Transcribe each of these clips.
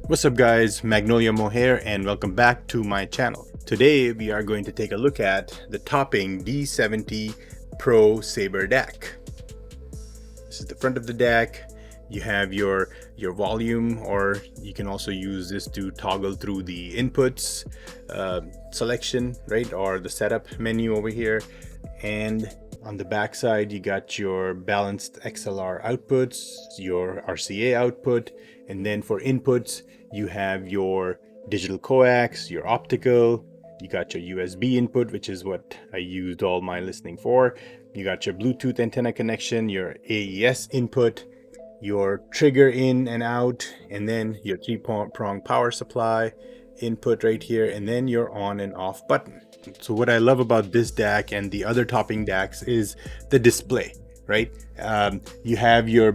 What's up guys, Magnolia Mohair and welcome back to my channel. Today we are going to take a look at the topping D70 Pro SABRE DAC. This is the front of the DAC. You have your volume, or you can also use this to toggle through the inputs selection, right, or the setup menu over here. And on the back side you got your balanced XLR outputs, your RCA output, and then for inputs you have your digital coax, your optical, you got your USB input, which is what I used all my listening for. You got your Bluetooth antenna connection, your AES input, your trigger in and out, and then your three-prong power supply input right here, and then your on and off button. So what I love about this DAC and the other topping DACs is the display, right? You have your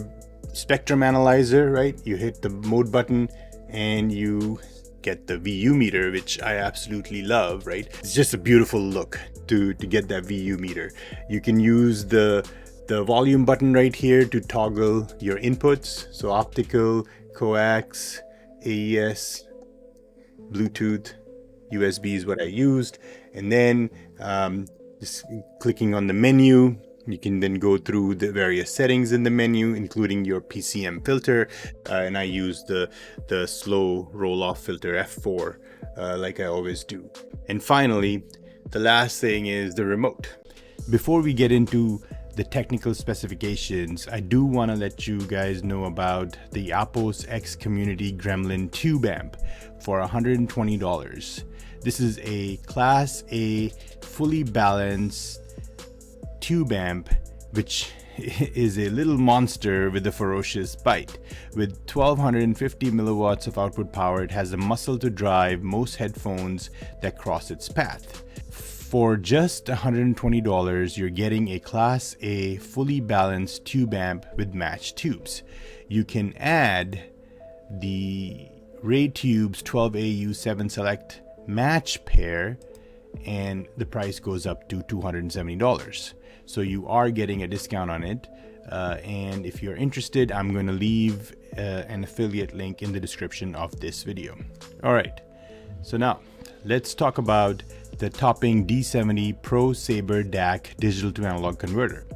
spectrum analyzer, right? You hit the mode button and you get the VU meter, which I absolutely love, right? It's just a beautiful look to get that VU meter. You can use the volume button right here to toggle your inputs. So optical, coax, AES, Bluetooth, USB is what I used. And then just clicking on the menu, you can then go through the various settings in the menu, including your PCM filter, and I use the slow roll-off filter F4 like I always do. And finally, the last thing is the remote. Before we get into the technical specifications, I do want to let you guys know about the Apos X Community Gremlin tube amp for $120. This is a Class A fully balanced tube amp, which is a little monster with a ferocious bite. With 1250 milliwatts of output power, it has the muscle to drive most headphones that cross its path. For just $120, you're getting a Class A fully balanced tube amp with matched tubes. You can add the Ray Tubes 12AU7 Select match pair and the price goes up to $270. So you are getting a discount on it, and if you're interested, I'm going to leave an affiliate link in the description of this video. All right, so now let's talk about the topping D70 Pro SABRE DAC digital to analog converter.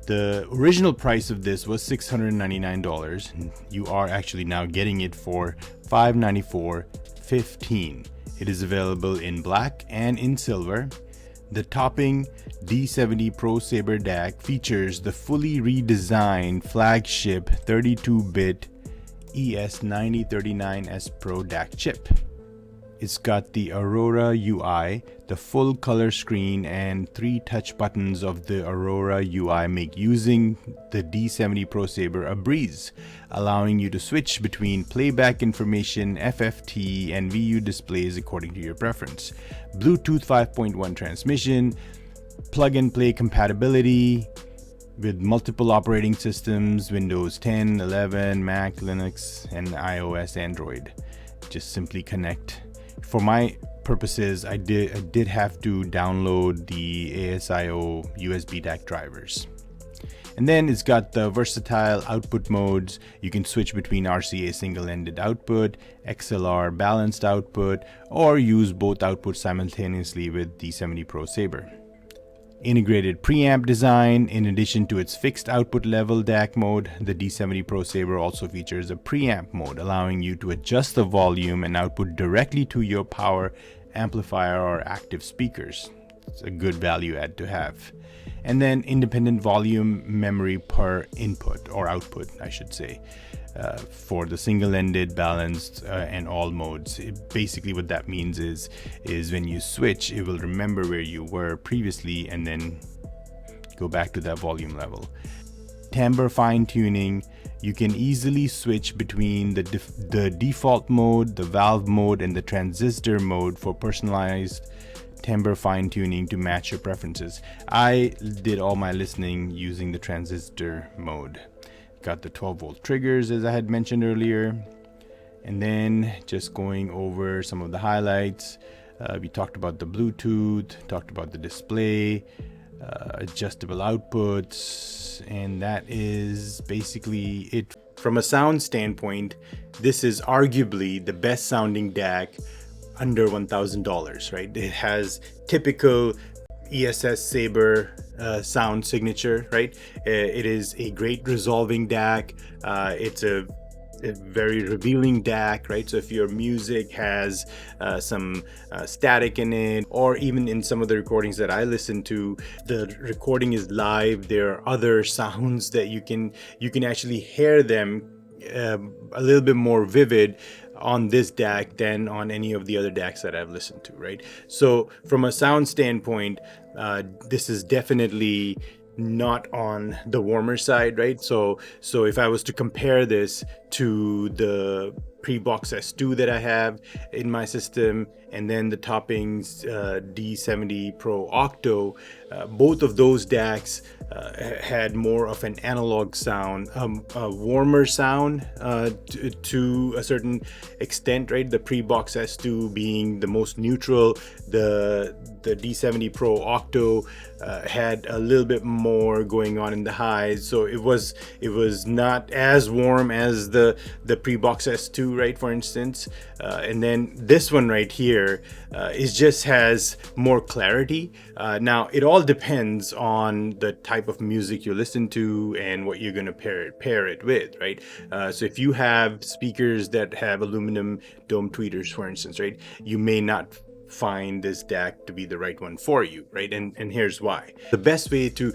The original price of this was $699, and you are actually now getting it for $594.15. It is available in black and in silver. The topping D70 Pro SABRE DAC features the fully redesigned flagship 32-bit ES9039S Pro DAC chip. It's got the Aurora UI, the full color screen, and 3 touch buttons of the Aurora UI make using the D70 Pro SABRE a breeze, allowing you to switch between playback information, FFT, and VU displays according to your preference. Bluetooth 5.1 transmission, plug-and-play compatibility with multiple operating systems, Windows 10, 11, Mac, Linux, and iOS, Android. Just simply connect. For my purposes, I did have to download the ASIO USB DAC drivers. And then it's got the versatile output modes. You can switch between RCA single-ended output, XLR balanced output, or use both outputs simultaneously with D70 Pro SABRE. Integrated preamp design. In addition to its fixed output level DAC mode, the D70 Pro SABRE also features a preamp mode, allowing you to adjust the volume and output directly to your power amplifier or active speakers. It's a good value add to have. And then independent volume memory per input, or output I should say, for the single-ended, balanced, and all modes. Basically what that means is when you switch, it will remember where you were previously and then go back to that volume level. Timbre fine-tuning. You can easily switch between the default mode, the valve mode, and the transistor mode for personalized timbre fine-tuning to match your preferences. I did all my listening using the transistor mode. Got the 12-volt triggers, as I had mentioned earlier. And then just going over some of the highlights. We talked about the Bluetooth, talked about the display, adjustable outputs, and that is basically it From a sound standpoint, this is arguably the best sounding DAC under $1,000, right? It has typical ESS Sabre sound signature, right? It is a great resolving DAC. It's a very revealing DAC, right? So if your music has some static in it, or even in some of the recordings that I listen to, the recording is live, there are other sounds that you can actually hear them a little bit more vivid on this DAC than on any of the other DACs that I've listened to, right? So from a sound standpoint, this is definitely not on the warmer side, right? So if I was to compare this to the pre-box S2 that I have in my system, and then the Toppings D70 Pro Octo, both of those DACs had more of an analog sound, a warmer sound to a certain extent, right? The pre-box S2 being the most neutral, the D70 Pro Octo had a little bit more going on in the highs, so it was not as warm as the pre-box S2, right, for instance. And then this one right here is just has more clarity. Now it all depends on the type of music you listen to and what you're going to pair it with, right? So if you have speakers that have aluminum dome tweeters, for instance, right, you may not find this DAC to be the right one for you, right? And here's why. The best way to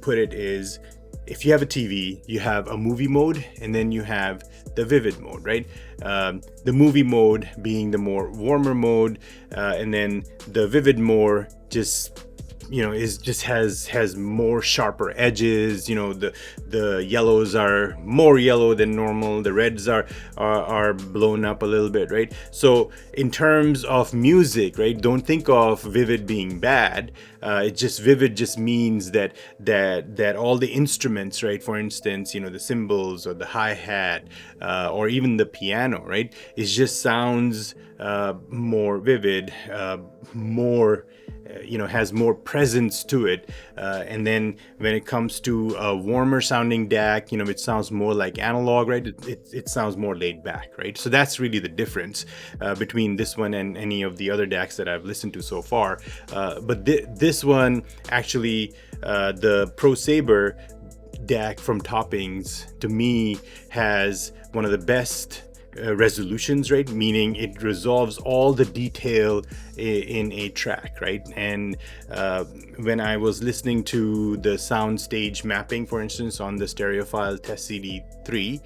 put it is, if you have a TV, you have a movie mode, and then you have the vivid mode, right? The movie mode being the more warmer mode, and then the vivid mode just, you know, has more sharper edges. You know, the yellows are more yellow than normal, the reds are blown up a little bit, right? So in terms of music, right, don't think of vivid being bad. It's just vivid just means that all the instruments, right, for instance, you know, the cymbals or the hi-hat or even the piano, right, it just sounds more vivid, more you know, has more presence to it. And then when it comes to a warmer sounding DAC, you know, it sounds more like analog, right? It sounds more laid back, right? So that's really the difference between this one and any of the other DACs that I've listened to so far. But this one actually, the Pro Sabre DAC from Toppings, to me, has one of the best resolutions, right? Meaning it resolves all the detail in a track, right? And when I was listening to the Soundstage mapping, for instance, on the Stereophile Test CD3,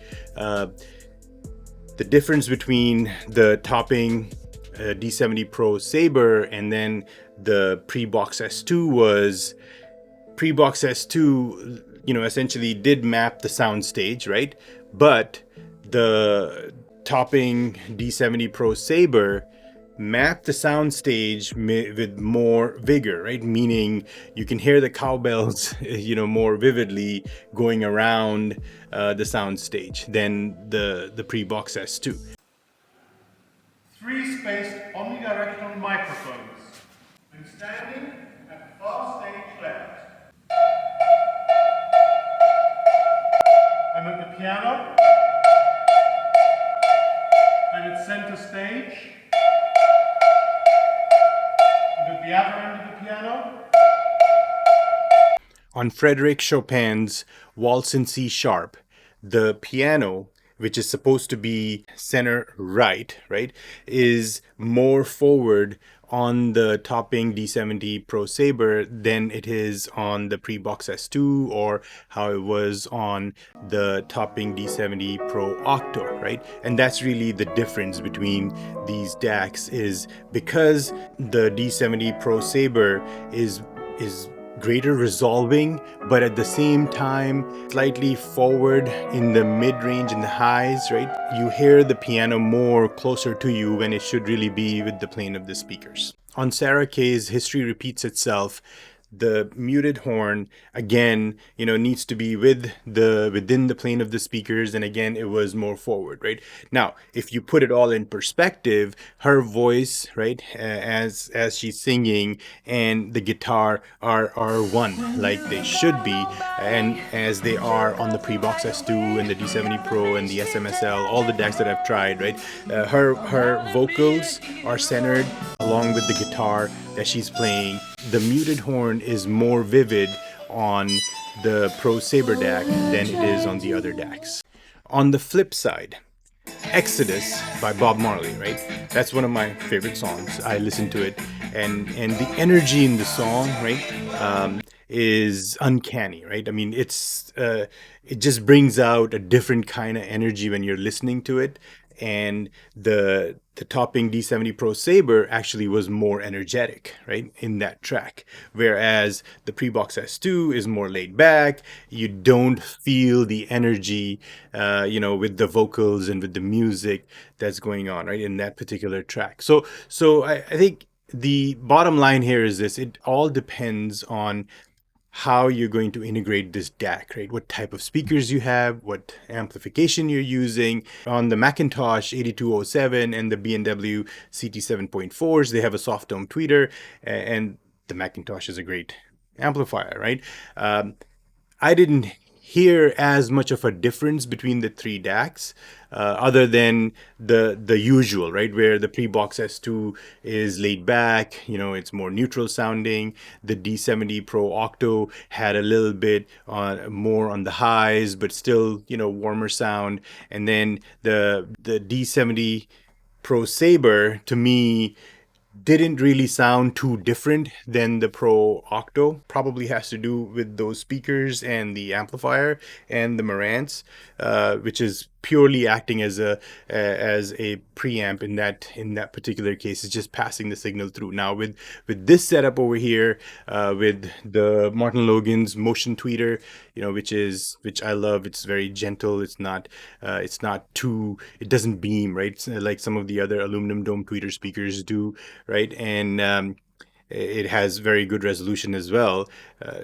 the difference between the Topping D70 Pro Sabre and then the pre-box S2 was, pre-box S2, you know, essentially did map the Soundstage, right? But the Topping D70 Pro Sabre mapped the soundstage with more vigor, right? Meaning you can hear the cowbells, you know, more vividly going around the soundstage than the pre-box S2. 3-spaced omnidirectional microphones. When standing at far stage left. I'm at the piano. I'm at center stage. I'm at the other end of the piano. On Frederic Chopin's Waltz in C sharp, the piano, which is supposed to be center right, is more forward on the Topping D70 Pro Sabre than it is on the pre-box S2 or how it was on the Topping D70 Pro Octo, right? And that's really the difference between these DACs, is because the D70 Pro Sabre is greater resolving, but at the same time slightly forward in the mid-range and the highs, right? You hear the piano more closer to you when it should really be with the plane of the speakers. On Sarah K's History Repeats Itself, the muted horn again, you know, needs to be within the plane of the speakers, and again it was more forward, right? Now if you put it all in perspective, her voice, right, as she's singing, and the guitar are one, like they should be, and as they are on the Pre-Box S2 and the D70 Pro and the SMSL, all the DACs that I've tried, right? Her vocals are centered along with the guitar that she's playing. The muted horn is more vivid on the Pro SABRE DAC than it is on the other DACs. On the flip side, Exodus by Bob Marley, right? That's one of my favorite songs. I listen to it, and the energy in the song, right, is uncanny, right? I mean, it just brings out a different kind of energy when you're listening to it. And the topping D70 Pro SABRE actually was more energetic, right, in that track, whereas the Pre-Box S2 is more laid back. You don't feel the energy, you know, with the vocals and with the music that's going on, right, in that particular track. So I think the bottom line here is this: it all depends on how you're going to integrate this DAC, right? What type of speakers you have, what amplification you're using. On the Macintosh 8207 and the B&W CT7.4s, they have a soft dome tweeter, and the Macintosh is a great amplifier, right? I didn't hear as much of a difference between the three DACs, other than the usual, right, where the Pre-Box S2 is laid back, you know, it's more neutral sounding. The D70 Pro Octo had a little bit more on the highs, but still, you know, warmer sound. And then the D70 Pro SABRE, to me, didn't really sound too different than the Pro Octo. Probably has to do with those speakers and the amplifier and the Marantz, which is purely acting as a preamp in that particular case. It's just passing the signal through. Now with this setup over here, with the Martin Logan's motion tweeter, you know, which I love. It's very gentle. It's not too, it doesn't beam, right? It's like some of the other aluminum dome tweeter speakers do, right? And it has very good resolution as well.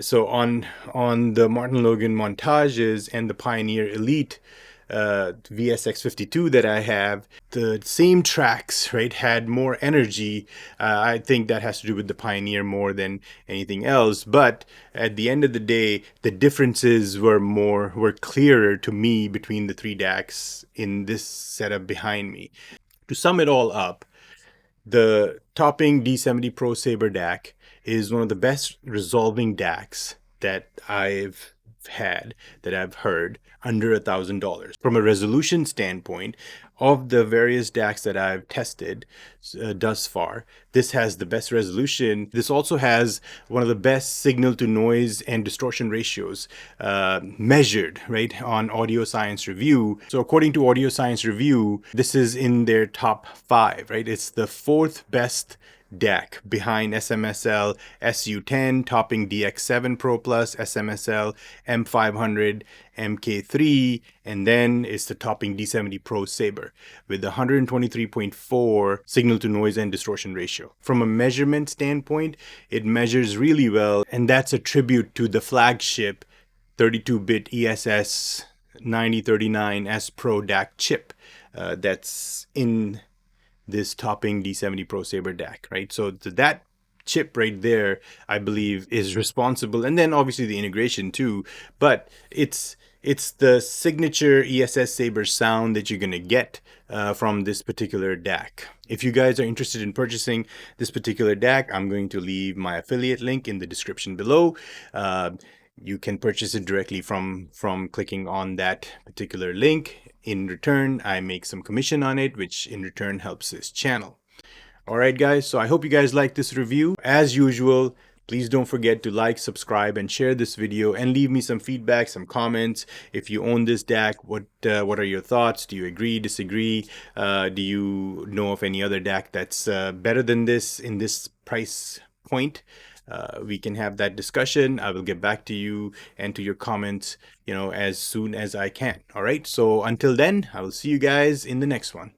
So on the Martin Logan Montages and the Pioneer Elite VSX52 that I have, the same tracks, right, had more energy. I think that has to do with the Pioneer more than anything else. But at the end of the day, the differences were clearer to me between the three DACs in this setup behind me. To sum it all up, the topping D70 Pro SABRE DAC is one of the best resolving DACs that I've heard under $1,000. From a resolution standpoint, of the various DACs that I've tested thus far, this has the best resolution. This also has one of the best signal to noise and distortion ratios measured, right, on Audio Science Review. So according to Audio Science Review, this is in their top 5, right? It's the 4th best DAC behind SMSL SU10, topping DX7 Pro Plus, SMSL M500, MK3, and then it's the topping D70 Pro SABRE with the 123.4 signal to noise and distortion ratio. From a measurement standpoint, it measures really well, and that's a tribute to the flagship 32-bit ESS 9039S Pro DAC chip that's in this topping D70 Pro SABRE DAC, right? So that chip right there, I believe, is responsible, and then obviously the integration too, but it's the signature ESS Sabre sound that you're gonna get from this particular DAC. If you guys are interested in purchasing this particular DAC, I'm going to leave my affiliate link in the description below. You can purchase it directly from clicking on that particular link. In return, I make some commission on it, which in return helps this channel. Alright guys, so I hope you guys like this review. As usual, please don't forget to like, subscribe, and share this video, and leave me some feedback, some comments. If you own this DAC, what are your thoughts? Do you agree, disagree? Do you know of any other DAC that's better than this in this price point? We can have that discussion. I will get back to you and to your comments, you know, as soon as I can. All right. So until then, I will see you guys in the next one.